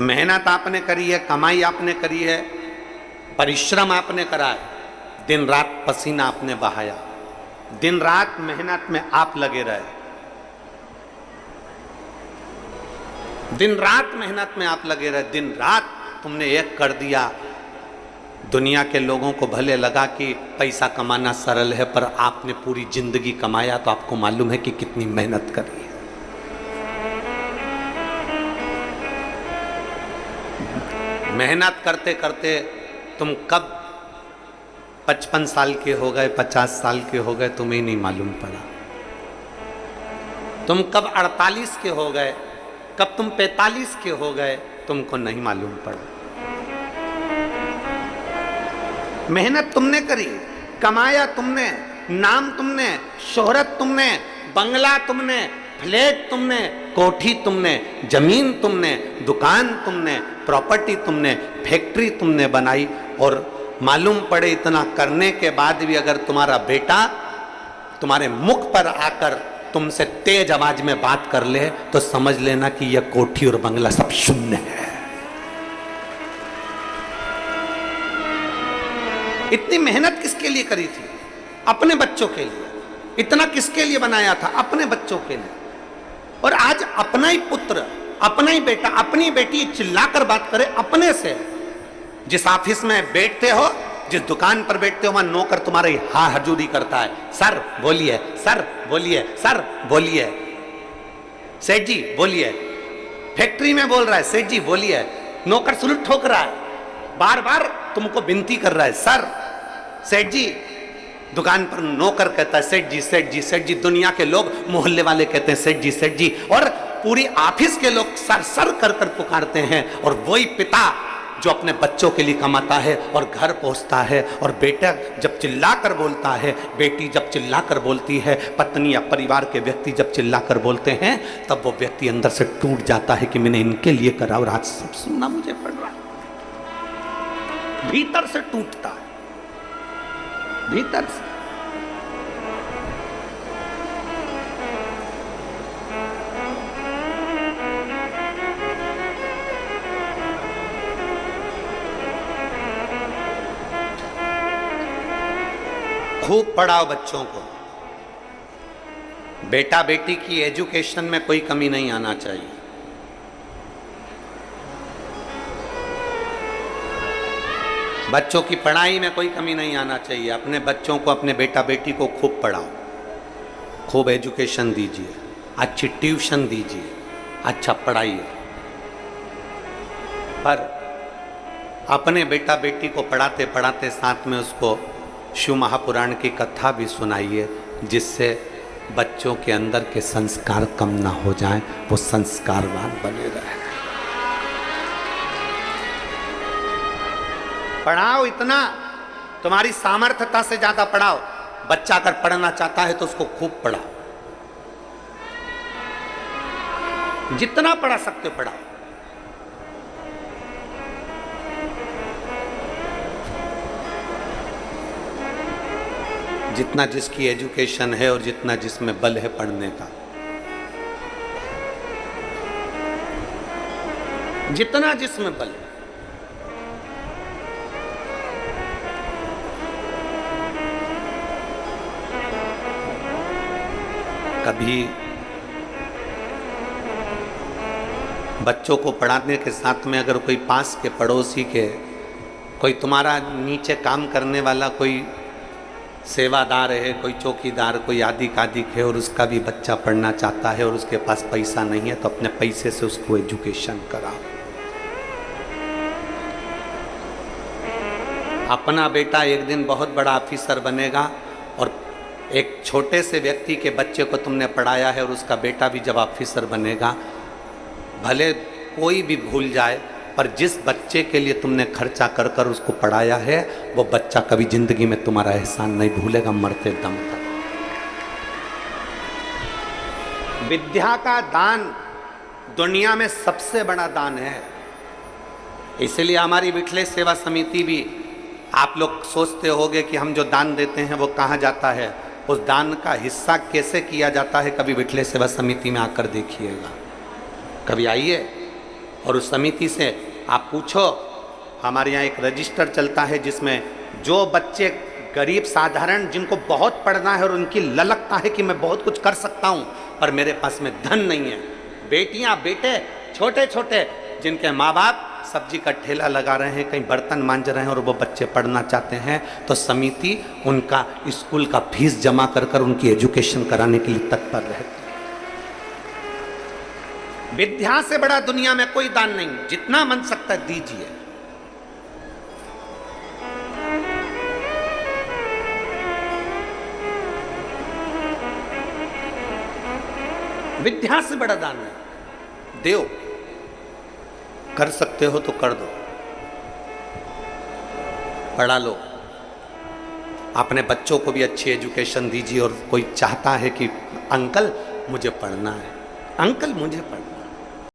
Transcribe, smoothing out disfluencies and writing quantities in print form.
मेहनत आपने करी है, कमाई आपने करी है, परिश्रम आपने करा है, दिन रात पसीना आपने बहाया, दिन रात मेहनत में आप लगे रहे, दिन रात मेहनत में आप लगे रहे, दिन रात तुमने एक कर दिया। दुनिया के लोगों को भले लगा कि पैसा कमाना सरल है, पर आपने पूरी जिंदगी कमाया तो आपको मालूम है कि कितनी मेहनत करी है। मेहनत करते करते तुम कब 55 साल के हो गए, 50 साल के हो गए, तुम्हें नहीं मालूम पड़ा। तुम कब 48 के हो गए, कब तुम 45 के हो गए, तुमको नहीं मालूम पड़ा। मेहनत तुमने करी, कमाया तुमने, नाम तुमने, शोहरत तुमने, बंगला तुमने, फ्लैट तुमने, कोठी तुमने, जमीन तुमने, दुकान तुमने, प्रॉपर्टी तुमने, फैक्ट्री तुमने बनाई। और मालूम पड़े इतना करने के बाद भी अगर तुम्हारा बेटा तुम्हारे मुख पर आकर तुमसे तेज आवाज में बात कर ले तो समझ लेना कि यह कोठी और बंगला सब शून्य है। इतनी मेहनत किसके लिए करी थी? अपने बच्चों के लिए। इतना किसके लिए बनाया था? अपने बच्चों के लिए। और आज अपना ही पुत्र, अपना ही बेटा, अपनी बेटी चिल्लाकर बात करे अपने से। जिस ऑफिस में बैठते हो, जिस दुकान पर बैठते हो, वहां नौकर तुम्हारी हजूरी करता है, सर बोलिए, सर बोलिए, सर बोलिए, सेठ जी बोलिए। फैक्ट्री में बोल रहा है, सेठ जी बोलिए। नौकर सुलट ठोक रहा है, बार बार तुमको विनती कर रहा है, सर, सेठ जी। दुकान पर नौकर कहता है सेठ जी, सेठ जी, सेठ जी। दुनिया के लोग, मोहल्ले वाले कहते हैं सेठ जी, सेठ जी। और पूरी ऑफिस के लोग सर सर कर कर पुकारते हैं। और वही पिता जो अपने बच्चों के लिए कमाता है और घर पहुंचता है, और बेटा जब चिल्लाकर बोलता है, बेटी जब चिल्लाकर बोलती है, पत्नी या परिवार के व्यक्ति जब चिल्लाकर बोलते हैं, तब वो व्यक्ति अंदर से टूट जाता है कि मैंने इनके लिए करा और आज सब सुनना मुझे पड़ रहा है। भीतर से टूटता है, भीतर से। खूब पढ़ाओ बच्चों को। बेटा बेटी की एजुकेशन में कोई कमी नहीं आना चाहिए। बच्चों की पढ़ाई में कोई कमी नहीं आना चाहिए। अपने बच्चों को, अपने बेटा बेटी को खूब पढ़ाओ, खूब एजुकेशन दीजिए, अच्छी ट्यूशन दीजिए, अच्छा पढ़ाइए। पर अपने बेटा बेटी को पढ़ाते पढ़ाते साथ में उसको शिव महापुराण की कथा भी सुनाइए, जिससे बच्चों के अंदर के संस्कार कम ना हो जाएं, वो संस्कारवान बने रहें। पढ़ाओ इतना, तुम्हारी सामर्थ्यता से ज्यादा पढ़ाओ। बच्चा अगर पढ़ना चाहता है तो उसको खूब पढ़ाओ, जितना पढ़ा सकते हो पढ़ाओ। जितना जिसकी एजुकेशन है और जितना जिसमें बल है पढ़ने का, जितना जिसमें बल है। कभी बच्चों को पढ़ाने के साथ में अगर कोई पास के पड़ोसी के, कोई तुम्हारा नीचे काम करने वाला कोई सेवादार है, कोई चौकीदार, कोई आदि कादिक है, और उसका भी बच्चा पढ़ना चाहता है और उसके पास पैसा नहीं है, तो अपने पैसे से उसको एजुकेशन कराओ। अपना बेटा एक दिन बहुत बड़ा ऑफिसर बनेगा, और एक छोटे से व्यक्ति के बच्चे को तुमने पढ़ाया है और उसका बेटा भी जब ऑफिसर बनेगा, भले कोई भी भूल जाए, पर जिस बच्चे के लिए तुमने खर्चा कर कर उसको पढ़ाया है, वो बच्चा कभी जिंदगी में तुम्हारा एहसान नहीं भूलेगा, मरते दम तक। विद्या का दान दुनिया में सबसे बड़ा दान है। इसलिए हमारी विठलेश सेवा समिति भी, आप लोग सोचते होंगे कि हम जो दान देते हैं वो कहाँ जाता है, उस दान का हिस्सा कैसे किया जाता है, कभी विठलेश सेवा समिति में आकर देखिएगा। कभी आइए, और उस समिति से आप पूछो, हमारे यहाँ एक रजिस्टर चलता है जिसमें जो बच्चे गरीब साधारण जिनको बहुत पढ़ना है और उनकी ललकता है कि मैं बहुत कुछ कर सकता हूँ पर मेरे पास में धन नहीं है, बेटियां बेटे छोटे छोटे जिनके माँ बाप सब्जी का ठेला लगा रहे हैं, कहीं बर्तन मांज रहे हैं और वो बच्चे पढ़ना चाहते हैं, तो समिति उनका स्कूल का फीस जमा कर कर उनकी एजुकेशन कराने के लिए तत्पर रहती है। विद्या से बड़ा दुनिया में कोई दान नहीं, जितना मन सकता है दीजिए। विद्या से बड़ा दान है, देव कर सकते हो तो कर दो, पढ़ा लो, अपने बच्चों को भी अच्छी एजुकेशन दीजिए। और कोई चाहता है कि अंकल मुझे पढ़ना है, अंकल मुझे पढ़ना है,